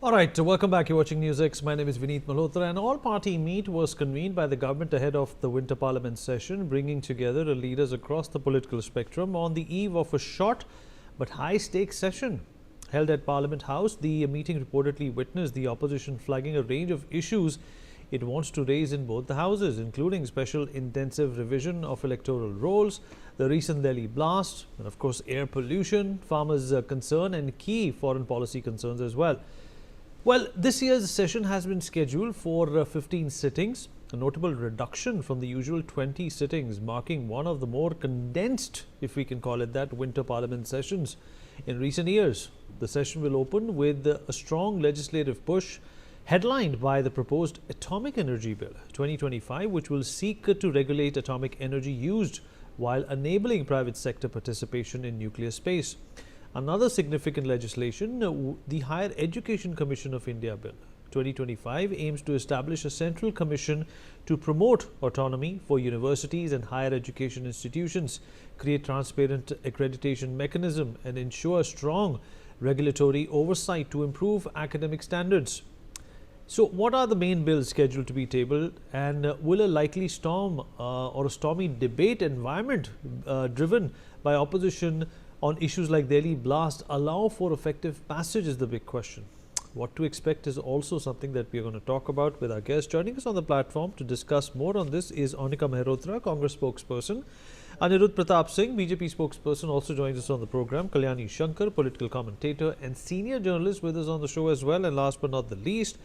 All right, welcome back. You're watching Newsx. My name is Vineet Malhotra. An all-party meet was convened by the government ahead of the winter parliament session, bringing together the leaders across the political spectrum on the eve of a short but high-stakes session. Held at Parliament House, the meeting reportedly witnessed the opposition flagging a range of issues it wants to raise in both the houses, including special intensive revision of electoral rolls, the recent Delhi blast, and of course air pollution, farmers' concern, and key foreign policy concerns as well. Well, this year's session has been scheduled for 15 sittings, a notable reduction from the usual 20 sittings, marking one of the more condensed, if we can call it that, winter parliament sessions in recent years. The session will open with a strong legislative push headlined by the proposed Atomic Energy Bill 2025, which will seek to regulate atomic energy used while enabling private sector participation in nuclear space. Another significant legislation, the Higher Education Commission of India Bill 2025, aims to establish a central commission to promote autonomy for universities and higher education institutions, create transparent accreditation mechanism, and ensure strong regulatory oversight to improve academic standards. So, what are the main bills scheduled to be tabled, and will a likely storm or a stormy debate environment driven by opposition on issues like Delhi blast allow for effective passage is the big question. What to expect is also something that we are going to talk about with our guest. Joining us on the platform to discuss more on this is Anika Mehrotra, Congress spokesperson. Anirudh Pratap Singh, BJP spokesperson, also joins us on the program. Kalyani Shankar, political commentator and senior journalist, with us on the show as well. And last but not the least,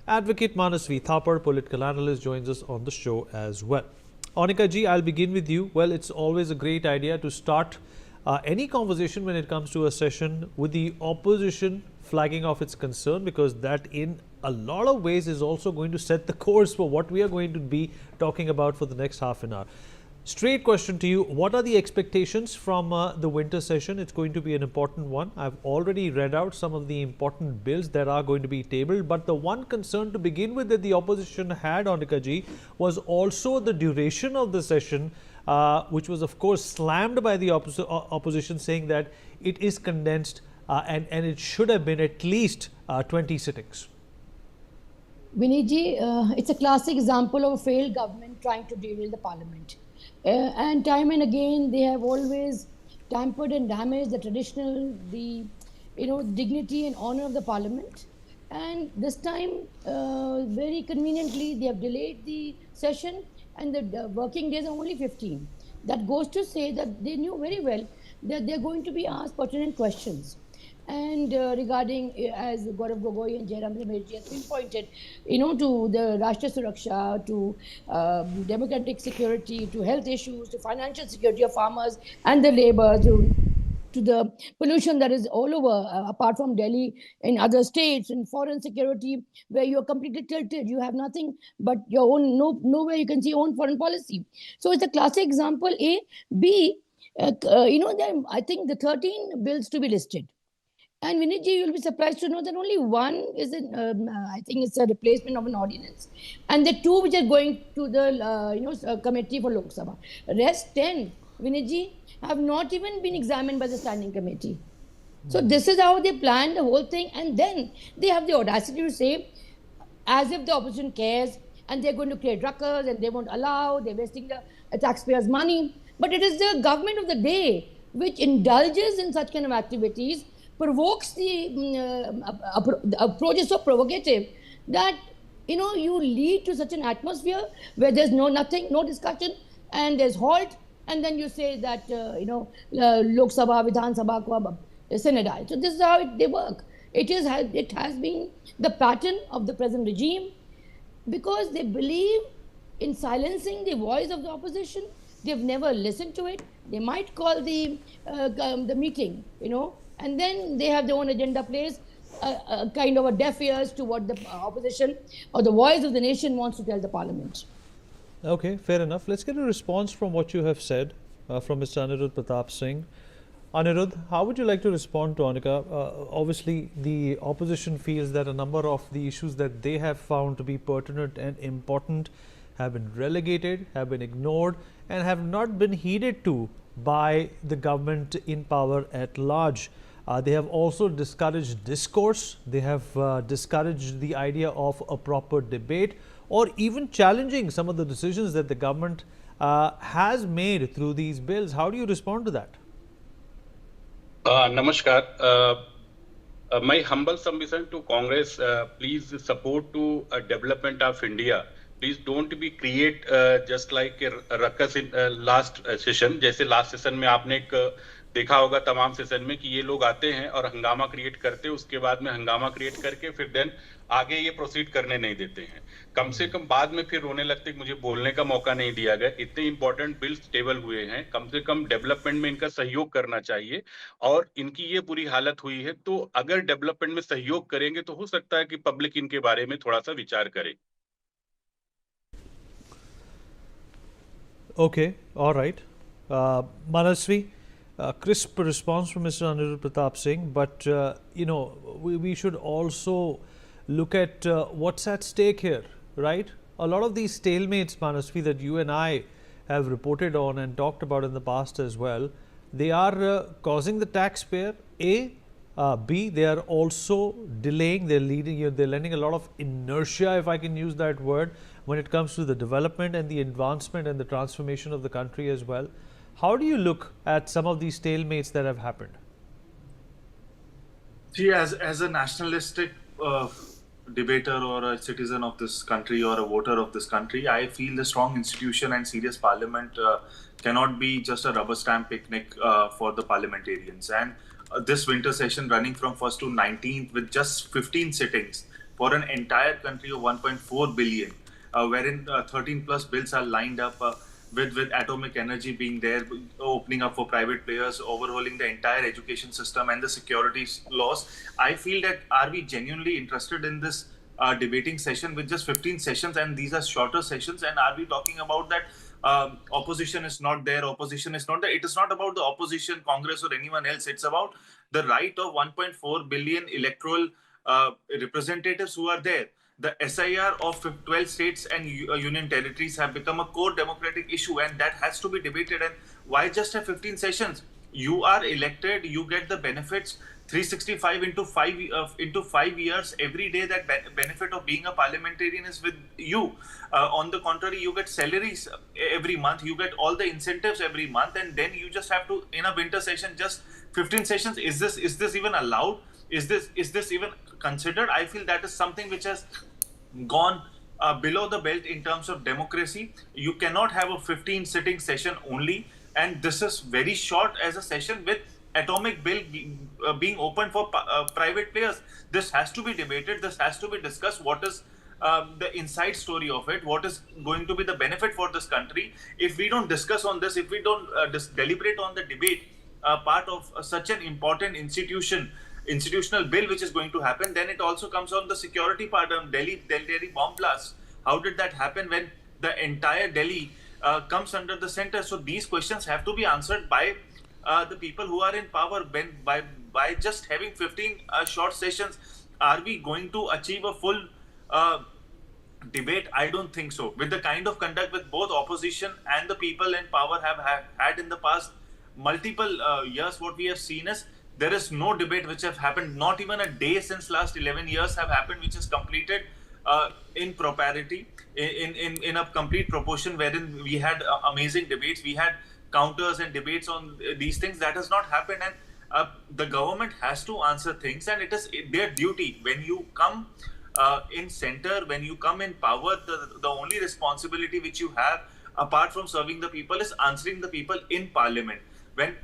Advocate Manasvi Thapar, political analyst, joins us on the show as well. Anika ji, I'll begin with you. Well, it's always a great idea to start any conversation when it comes to a session with the opposition flagging off its concern, because that in a lot of ways is also going to set the course for what we are going to be talking about for the next half an hour. Straight question to you, what are the expectations from the winter session? It's going to be an important one. I've already read out some of the important bills that are going to be tabled, but the one concern to begin with that the opposition had, Anika ji, was also the duration of the session, which was of course slammed by the opposition, saying that it is condensed and it should have been at least 20 sittings. Vinay ji, it's a classic example of a failed government trying to derail the parliament. And time and again, they have always tampered and damaged the traditional, dignity and honor of the parliament. And this time, very conveniently, they have delayed the session, and the working days are only 15. That goes to say that they knew very well that they're going to be asked pertinent questions. And regarding, as Gaurav Gogoi and Jairam Ramesh has pinpointed, to the Rashtriya Suraksha, to democratic security, to health issues, to financial security of farmers and the labor, to the pollution that is all over, apart from Delhi, in other states, in foreign security, where you're completely tilted. You have nothing but your own, nowhere you can see your own foreign policy. So it's a classic example, A. B, I think the 13 bills to be listed. And Vinayji, you'll be surprised to know that only one is, I think it's a replacement of an ordinance. And the two which are going to the committee for Lok Sabha. Rest 10, Vinayji, have not even been examined by the standing committee. So this is how they planned the whole thing. And then they have the audacity to say, as if the opposition cares, and they're going to create ruckus and they won't allow, they're wasting the taxpayers' money. But it is the government of the day which indulges in such kind of activities, provokes the approach is so provocative that you lead to such an atmosphere where there's nothing, no discussion, and there's halt, and then you say that Lok Sabha, Vidhan Sabha ko synodized. So this is how they work. It has been the pattern of the present regime, because they believe in silencing the voice of the opposition. They've never listened to it. They might call the meeting, and then they have their own agenda plays, kind of a deaf ears to what the opposition or the voice of the nation wants to tell the parliament. Okay, fair enough. Let's get a response from what you have said from Mr. Anirudh Pratap Singh. Anirudh, how would you like to respond to Anika? Obviously, the opposition feels that a number of the issues that they have found to be pertinent and important have been relegated, have been ignored, and have not been heeded to by the government in power at large. They have also discouraged discourse. They have discouraged the idea of a proper debate or even challenging some of the decisions that the government has made through these bills. How do you respond to that? Namaskar. My humble submission to Congress, please support to development of India. Please don't be create just like a ruckus in last session. जैसे last session में आपने एक देखा होगा तमाम session में कि ये लोग आते हैं और हंगामा क्रिएट करते हैं, उसके बाद में हंगामा क्रिएट करके फिर देन आगे ये प्रोसीड करने नहीं देते हैं. कम से कम बाद में फिर रोने लगते कि मुझे बोलने का मौका नहीं दिया गया. इतने इंपॉर्टेंट बिल्स टेबल हुए हैं, कम से कम डेवलपमेंट में इनका सहयोग करना चाहिए. और इनकी ये बुरी हालत हुई है, तो अगर डेवलपमेंट में सहयोग करेंगे तो हो सकता है कि पब्लिक इनके बारे में थोड़ा सा विचार करे. Okay, all right. Manasvi, crisp response from Mr. Anirudh Pratap Singh, but we should also look at what's at stake here, right? A lot of these stalemates, Manasvi, that you and I have reported on and talked about in the past as well, they are causing the taxpayer B, they are also delaying, they're lending a lot of inertia, if I can use that word, when it comes to the development and the advancement and the transformation of the country as well. How do you look at some of these stalemates that have happened? See, as a nationalistic debater or a citizen of this country or a voter of this country, I feel the strong institution and serious parliament cannot be just a rubber stamp picnic for the parliamentarians. And this winter session running from 1st to 19th with just 15 sittings for an entire country of 1.4 billion, wherein 13 plus bills are lined up with atomic energy being there, opening up for private players, overhauling the entire education system and the securities laws. I feel that are we genuinely interested in this debating session with just 15 sessions, and these are shorter sessions, and are we talking about that opposition is not there, opposition is not there? It is not about the opposition, Congress or anyone else. It's about the right of 1.4 billion electoral representatives who are there. The SIR of 12 states and union territories have become a core democratic issue, and that has to be debated. And why just have 15 sessions? You are elected, you get the benefits 365 into 5 years every day. That benefit of being a parliamentarian is with you. On the contrary, you get salaries every month, you get all the incentives every month, and then you just have to, in a winter session, just 15 sessions. Is this even allowed? Is this even considered? I feel that is something which has gone below the belt in terms of democracy. You cannot have a 15 sitting session only, and this is very short as a session with atomic bill being open for private players. This has to be debated. This has to be discussed. What is the inside story of it? What is going to be the benefit for this country? If we don't discuss on this, if we don't deliberate on the debate part of such an important institutional bill which is going to happen, then it also comes on the security part of Delhi bomb blast. How did that happen when the entire Delhi comes under the center? So these questions have to be answered by the people who are in power. By just having 15 short sessions, are we going to achieve a full debate? I don't think so. With the kind of conduct with both opposition and the people in power have had in the past multiple years, what we have seen is there is no debate which have happened, not even a day since last 11 years have happened, which is completed in propriety, in a complete proportion, wherein we had amazing debates, we had counters and debates on these things. That has not happened, and the government has to answer things, and it is their duty. When you come in center, when you come in power, the only responsibility which you have, apart from serving the people, is answering the people in parliament. When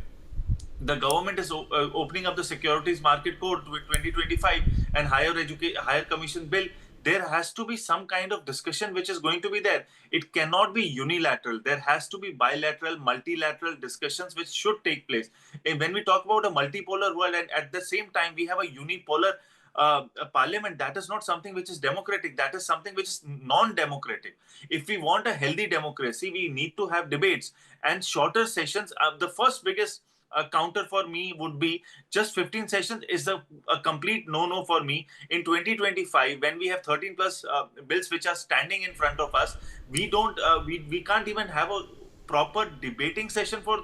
the government is opening up the securities market code with 2025 and higher commission bill, there has to be some kind of discussion which is going to be there. It cannot be unilateral. There has to be bilateral, multilateral discussions which should take place. And when we talk about a multipolar world and at the same time we have a unipolar a parliament, that is not something which is democratic. That is something which is non-democratic. If we want a healthy democracy, we need to have debates and shorter sessions. The first biggest counter for me would be just 15 sessions is a complete no-no for me. In 2025, when we have 13 plus bills which are standing in front of us, we can't even have proper debating session for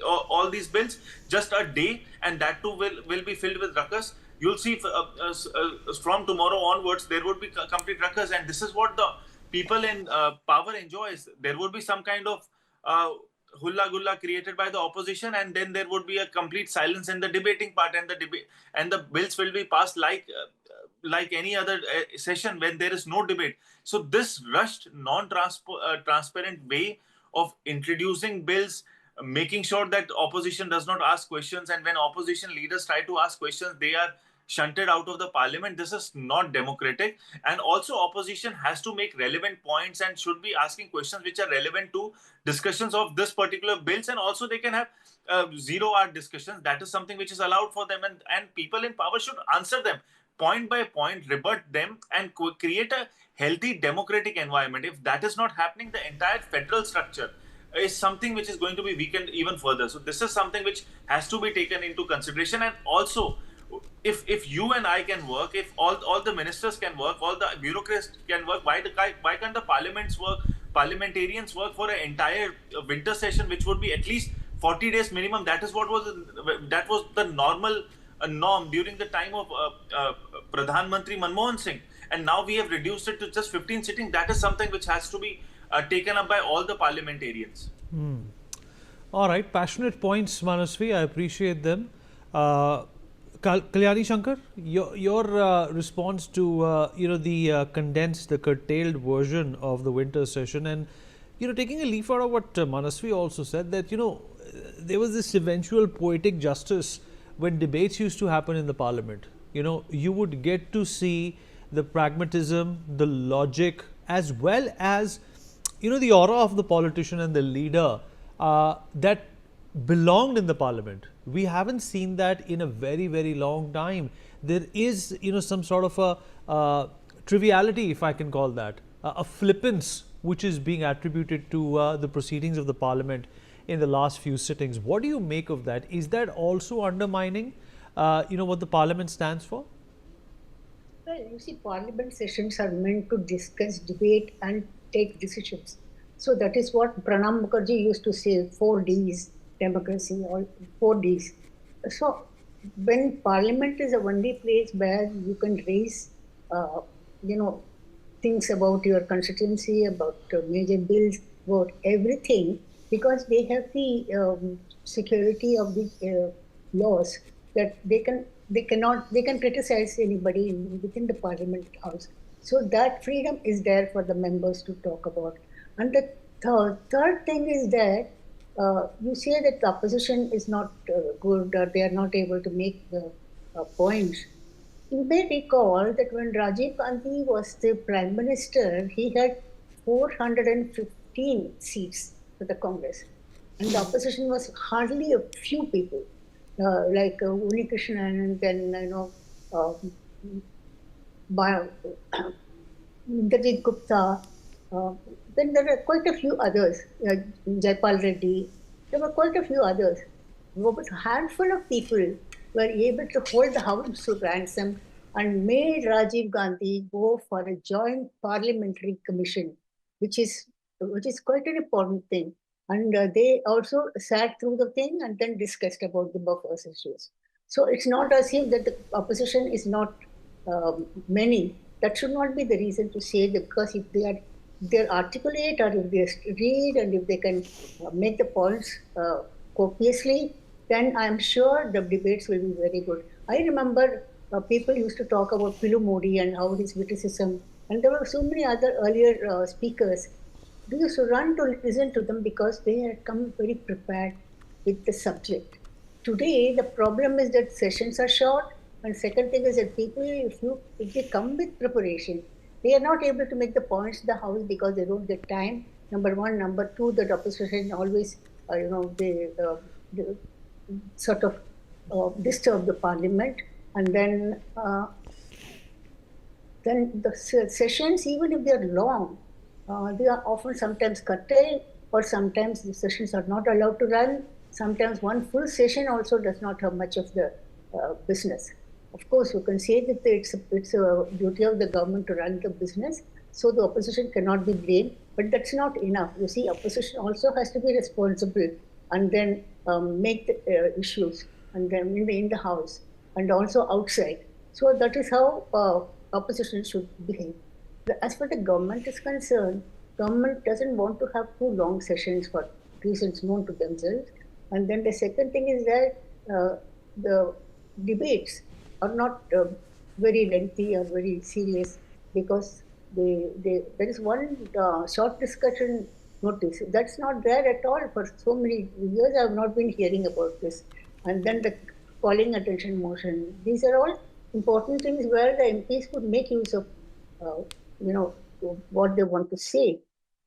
all these bills, just a day, and that too will be filled with ruckus. You'll see from tomorrow onwards there would be complete ruckus, and this is what the people in power enjoys. There would be some kind of hulla gulla created by the opposition, and then there would be a complete silence in the debating part, and the debate and the bills will be passed like any other session when there is no debate. So this rushed, non-transparent way of introducing bills, making sure that opposition does not ask questions, and when opposition leaders try to ask questions, they are shunted out of the parliament. This is not democratic. And also opposition has to make relevant points and should be asking questions which are relevant to discussions of this particular bills, and also they can have zero-hour discussions. That is something which is allowed for them, and people in power should answer them point by point, rebut them, and create a healthy democratic environment. If that is not happening, the entire federal structure is something which is going to be weakened even further. So this is something which has to be taken into consideration. And also, if you and I can work, if all the ministers can work, all the bureaucrats can work, why can't the parliamentarians work for an entire winter session, which would be at least 40 days minimum? That was the normal norm during the time of Pradhan Mantri Manmohan Singh, and now we have reduced it to just 15 sittings. That is something which has to be taken up by all the parliamentarians. All right, passionate points, Manasvi. I appreciate them. Kalyani Shankar, your response to the condensed, the curtailed version of the winter session, and taking a leaf out of what Manasvi also said, that there was this eventual poetic justice when debates used to happen in the parliament. You would get to see the pragmatism, the logic, as well as the aura of the politician and the leader that belonged in the parliament. We haven't seen that in a very, very long time. There is some sort of a triviality, if I can call that, a flippance which is being attributed to the proceedings of the parliament in the last few sittings. What do you make of that? Is that also undermining what the parliament stands for? Well, you see, parliament sessions are meant to discuss, debate, and take decisions. So that is what Pranab Mukherjee used to say: 4Ds, democracy, or 4Ds. So when parliament is the only place where you can raise, things about your constituency, about major bills, about everything, because they have the security of the laws that they can criticize anybody within the parliament house. So that freedom is there for the members to talk about. And the third thing is that you say that the opposition is not good, or they are not able to make the points. You may recall that when Rajiv Gandhi was the Prime Minister, he had 415 seats for the Congress, and the opposition was hardly a few people, like Uni Krishnan, and then Indrajit Gupta. Then there are quite a few others, Jaipal Reddy. There were quite a few others. But a handful of people were able to hold the House to ransom and made Rajiv Gandhi go for a joint parliamentary commission, which is quite an important thing. And they also sat through the thing and then discussed about the buffers issues. So it's not as if that the opposition is not many. That should not be the reason to say that, because if they're articulate, or if they read, and if they can make the points copiously, then I'm sure the debates will be very good. I remember people used to talk about Pilu Modi and how his witticism, and there were so many other earlier speakers. We used to run to listen to them because they had come very prepared with the subject. Today, the problem is that sessions are short, and second thing is that people, if they come with preparation, they are not able to make the points in the House because they don't get time. Number one. Number two, the opposition always, they sort of disturb the parliament. And then the sessions, even if they are long, they are often sometimes curtailed, or sometimes the sessions are not allowed to run. Sometimes one full session also does not have much of the business. Of course, you can say that it's a duty of the government to run the business. so the opposition cannot be blamed. But that's not enough. You see, opposition also has to be responsible and then make the issues and then in the house and also outside. So that is how opposition should behave. As far as the government is concerned, government doesn't want to have too long sessions for reasons known to themselves. And then the second thing is that the debates are not very lengthy or very serious because there is one short discussion notice that's not there at all for so many years. I have not been hearing about this. And then the calling attention motion. These are all important things where the MPs could make use of, what they want to say.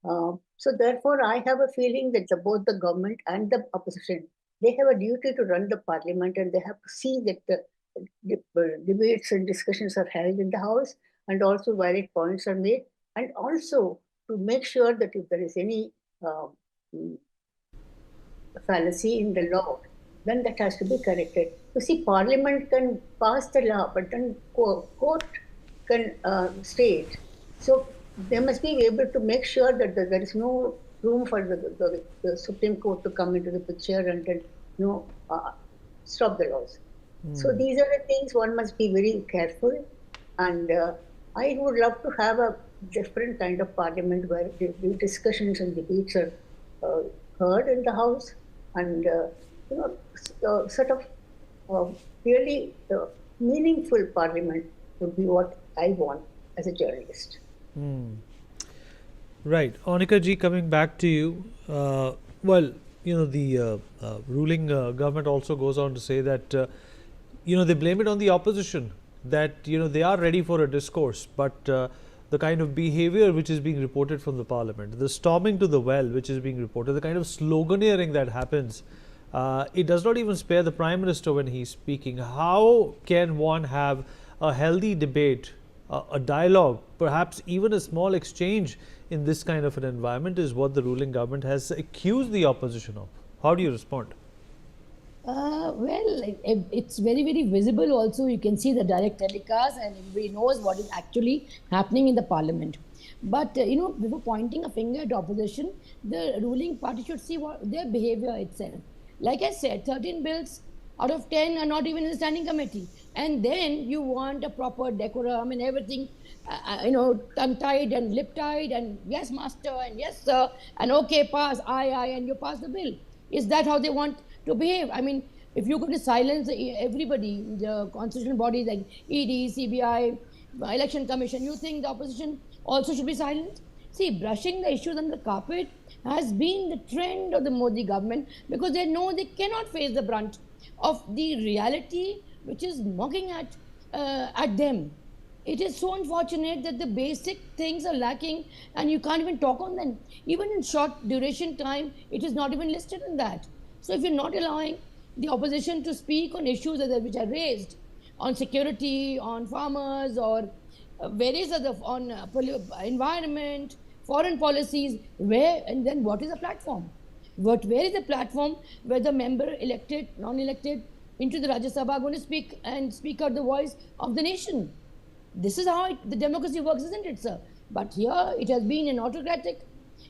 So therefore, I have a feeling that both the government and the opposition, they have a duty to run the parliament and they have to see that the debates and discussions are held in the house and also valid points are made, and also to make sure that if there is any fallacy in the law, then that has to be corrected. You see, Parliament can pass the law, but then court can stay it. So they must be able to make sure that there is no room for the Supreme Court to come into the picture and then stop the laws. So these are the things one must be very careful. And I would love to have a different kind of parliament where the discussions and debates are heard in the House, and sort of really meaningful parliament would be what I want as a journalist. Right. Anika ji, coming back to you. The ruling government also goes on to say that, they blame it on the opposition, that, they are ready for a discourse, but the kind of behavior which is being reported from the parliament, the storming to the well which is being reported, the kind of sloganeering that happens, it does not even spare the Prime Minister when he's speaking. How can one have a healthy debate, a dialogue, perhaps even a small exchange in this kind of an environment is what the ruling government has accused the opposition of. How do you respond? It's very, very visible also. You can see the direct telecast and everybody knows what is actually happening in the parliament. But, before pointing a finger at opposition, the ruling party should see their behavior itself. Like I said, 13 bills out of 10 are not even in the standing committee. And then you want a proper decorum and everything, tongue-tied and lip-tied and yes, master, and yes, sir, and okay, pass, aye, and you pass the bill. Is that how they want to behave? I mean, if you're going to silence everybody, the constitutional bodies like ED, CBI, Election Commission, you think the opposition also should be silent? See, brushing the issues under the carpet has been the trend of the Modi government because they know they cannot face the brunt of the reality which is knocking at them. It is so unfortunate that the basic things are lacking and you can't even talk on them. Even in short duration time, it is not even listed in that. So if you're not allowing the opposition to speak on issues which are raised, on security, on farmers, or various other, on environment, foreign policies, and then what is the platform? Where is the platform where the member elected, non-elected, into the Rajya Sabha are going to speak out the voice of the nation? This is how the democracy works, isn't it, sir? But here it has been an autocratic,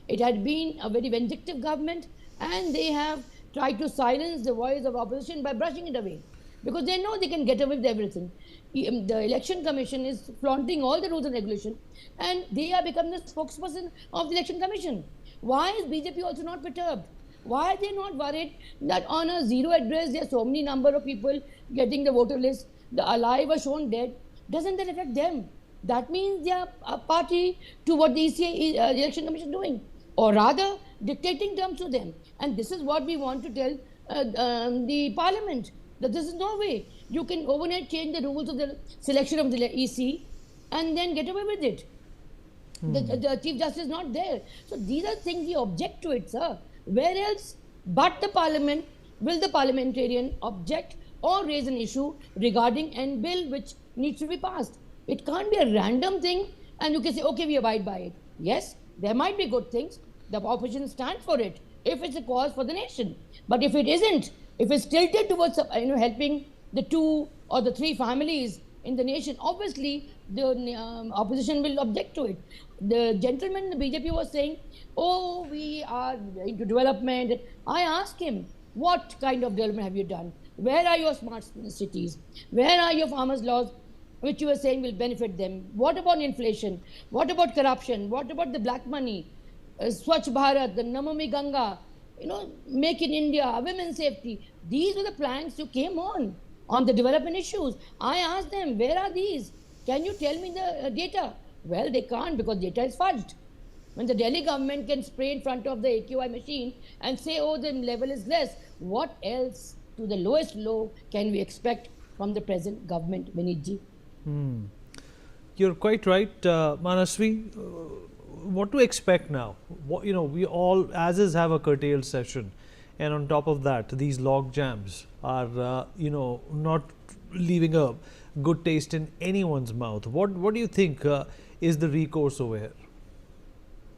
it had been a very vindictive government, and they have tried to silence the voice of opposition by brushing it away. Because they know they can get away with everything. The Election Commission is flaunting all the rules and regulations, and they are becoming the spokesperson of the Election Commission. Why is BJP also not perturbed? Why are they not worried that on a zero address there are so many number of people getting the voter list, the alive are shown dead? Doesn't that affect them? That means they are a party to what the ECI, Election Commission is doing, or rather dictating terms to them. And this is what we want to tell the parliament, that this is no way you can overnight change the rules of the selection of the EC and then get away with it. The Chief Justice is not there. So these are things we object to it, sir. Where else but the parliament will the parliamentarian object or raise an issue regarding an bill which needs to be passed? It can't be a random thing and you can say, okay, we abide by it. Yes, there might be good things. The opposition stands for it if it's a cause for the nation. But if it isn't, if it's tilted towards helping the 2 or the 3 families in the nation. Obviously, the opposition will object to it. The gentleman in the BJP was saying, oh, we are into development. I asked him, what kind of development have you done? Where are your smart cities? Where are your farmers' laws, which you were saying will benefit them? What about inflation? What about corruption? What about the black money? Swachh Bharat, the Namami Ganga, Make in India, women's safety. These were the planks you came on the development issues. I asked them, where are these? Can you tell me the data? Well, they can't because data is fudged. When the Delhi government can spray in front of the AQI machine and say, oh, the level is less, what else to the lowest low can we expect from the present government, Vinitji? You're quite right, Manasvi. What to expect now? We all, as is, have a curtailed session, and on top of that, these log jams are, not leaving a good taste in anyone's mouth. What do you think is the recourse over here?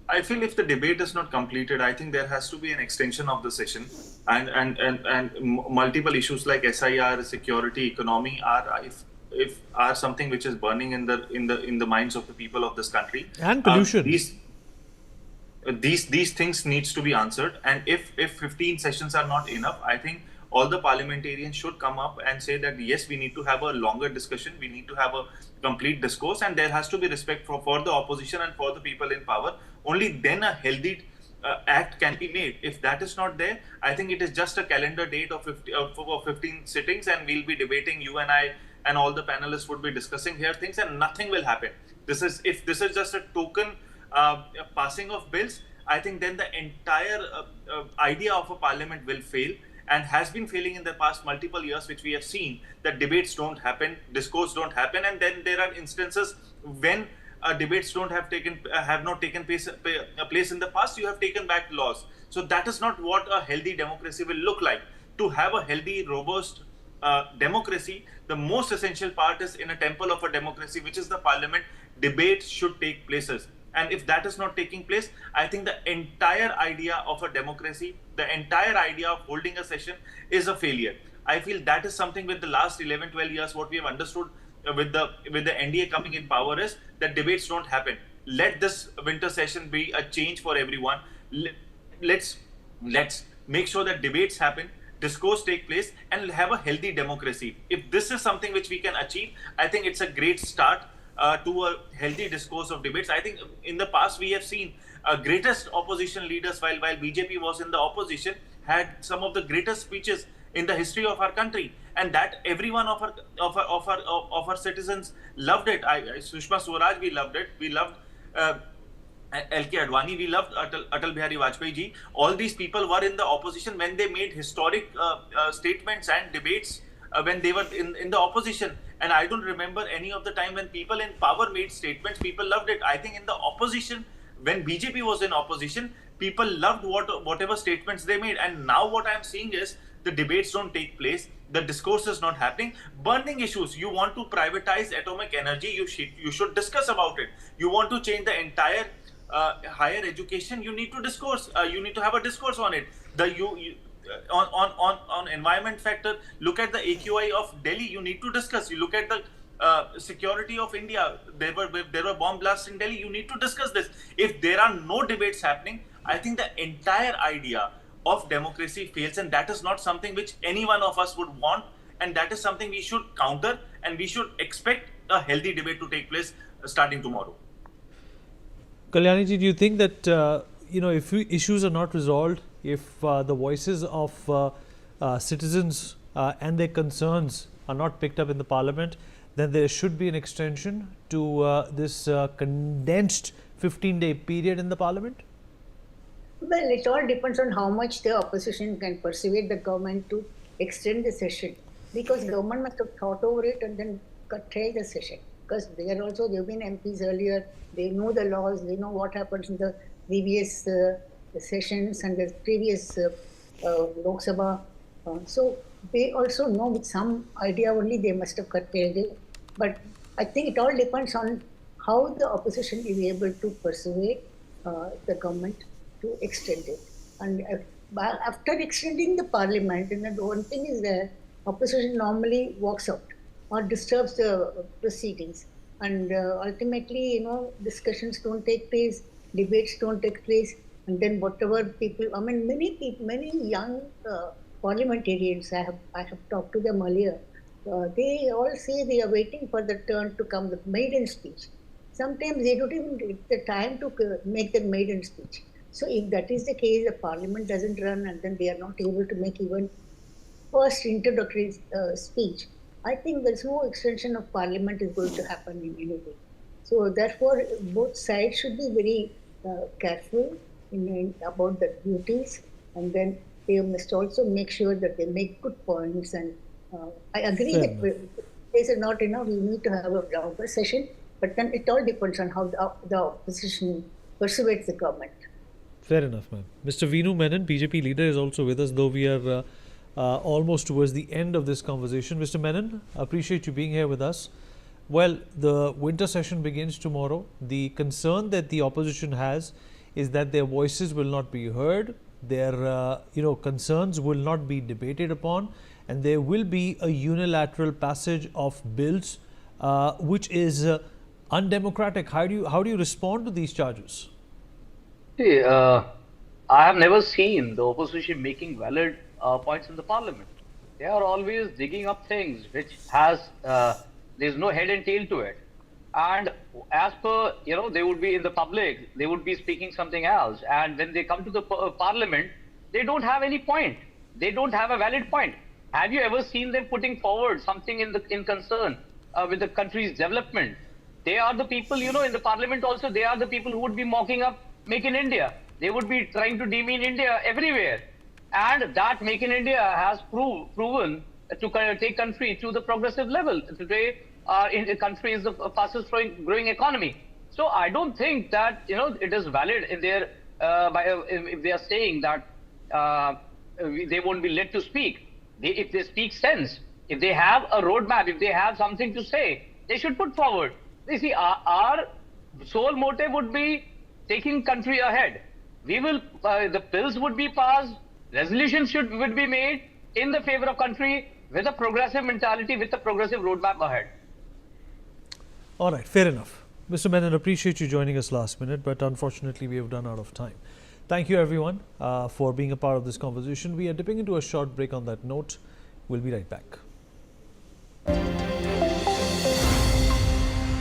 I feel if the debate is not completed, I think there has to be an extension of the session, and multiple issues like SIR, security, economy are something which is burning in the minds of the people of this country. And pollution. These things needs to be answered, and if 15 sessions are not enough, I think all the parliamentarians should come up and say that yes, we need to have a longer discussion, we need to have a complete discourse, and there has to be respect for the opposition and for the people in power. Only then a healthy act can be made. If that is not there, I think it is just a calendar date of 15 sittings, and we'll be debating, you and I and all the panelists would be discussing here things, and nothing will happen. If this is just a token passing of bills, I think then the entire idea of a parliament will fail, and has been failing in the past multiple years, which we have seen that debates don't happen, discourse don't happen, and then there are instances when debates have not taken place in the past. You have taken back laws. So that is not what a healthy democracy will look like. To have a healthy, robust democracy, the most essential part is in a temple of a democracy, which is the parliament. Debates should take places. And if that is not taking place, I think the entire idea of a democracy, the entire idea of holding a session is a failure. I feel that is something with the last 11, 12 years, what we have understood with the NDA coming in power is that debates don't happen. Let this winter session be a change for everyone. Let's make sure that debates happen, discourse take place, and have a healthy democracy. If this is something which we can achieve, I think it's a great start to a healthy discourse of debates. I think in the past we have seen greatest opposition leaders, while BJP was in the opposition, had some of the greatest speeches in the history of our country, and that every one of our citizens loved it. Sushma Swaraj, we loved it. We loved LK Advani, we loved Atal Bihari Vajpayee ji. All these people were in the opposition when they made historic statements and debates when they were in the opposition. And I don't remember any of the time when people in power made statements, people loved it. I think in the opposition, when BJP was in opposition, people loved whatever statements they made. And now what I'm seeing is the debates don't take place, the discourse is not happening. Burning issues, you want to privatize atomic energy, you should discuss about it. You want to change the entire higher education, you need to discourse. You need to have a discourse on it. On environment factor, look at the AQI of Delhi, you need to discuss. You look at the security of India, there were bomb blasts in Delhi, you need to discuss this. If there are no debates happening, I think the entire idea of democracy fails, and that is not something which any one of us would want, and that is something we should counter, and we should expect a healthy debate to take place starting tomorrow. Kalyani ji, do you think that if issues are not resolved, if the voices of citizens and their concerns are not picked up in the parliament, then there should be an extension to this condensed 15-day period in the parliament? Well, it all depends on how much the opposition can persuade the government to extend the session, because the government must have thought over it and then curtail the session. Because they've been MPs earlier, they know the laws, they know what happens in the previous sessions and the previous Lok Sabha. So they also know with some idea only they must have curtailed it. But I think it all depends on how the opposition is able to persuade the government to extend it. And after extending the parliament, and then one thing is that opposition normally walks out. or disturbs the proceedings. And ultimately, discussions don't take place, debates don't take place, and then whatever people, I mean, many people, many young parliamentarians, I have talked to them earlier. They all say they are waiting for the turn to come, the maiden speech. Sometimes they don't even get the time to make the maiden speech. So if that is the case, the parliament doesn't run, and then they are not able to make even first introductory speech. I think there's no extension of parliament is going to happen in any way. So therefore, both sides should be very careful about the duties, and then they must also make sure that they make good points. And I agree Fair that enough. days are not enough. We need to have a longer session, but then it all depends on how the opposition persuades the government. Fair enough, ma'am. Mr. Venu Menon, BJP leader, is also with us, though we are almost towards the end of this conversation. Mr. Menon, appreciate you being here with us. Well, the winter session begins tomorrow. The concern that the opposition has is that their voices will not be heard, their concerns will not be debated upon, and there will be a unilateral passage of bills, which is undemocratic. How do you respond to these charges? See, I have never seen the opposition making valid points in the parliament. They are always digging up things which has there's no head and tail to it. And as per they would be in the public, they would be speaking something else. And when they come to the parliament, they don't have any point. They don't have a valid point. Have you ever seen them putting forward something in concern with the country's development? They are the people, in the parliament also, they are the people who would be mocking up Make in India. They would be trying to demean India everywhere. And that Make in India has proven to take country to the progressive level. Today, the country is the fastest growing economy. So I don't think that, it is valid in their, if they are saying that they won't be let to speak. If they speak sense, if they have a roadmap, if they have something to say, they should put forward. You see, our sole motive would be taking country ahead. We will, the bills would be passed, resolutions would be made in the favor of country with a progressive mentality, with a progressive roadmap ahead. All right, fair enough. Mr. Menon, appreciate you joining us last minute, but unfortunately we have run out of time. Thank you everyone for being a part of this conversation. We are dipping into a short break on that note. We'll be right back.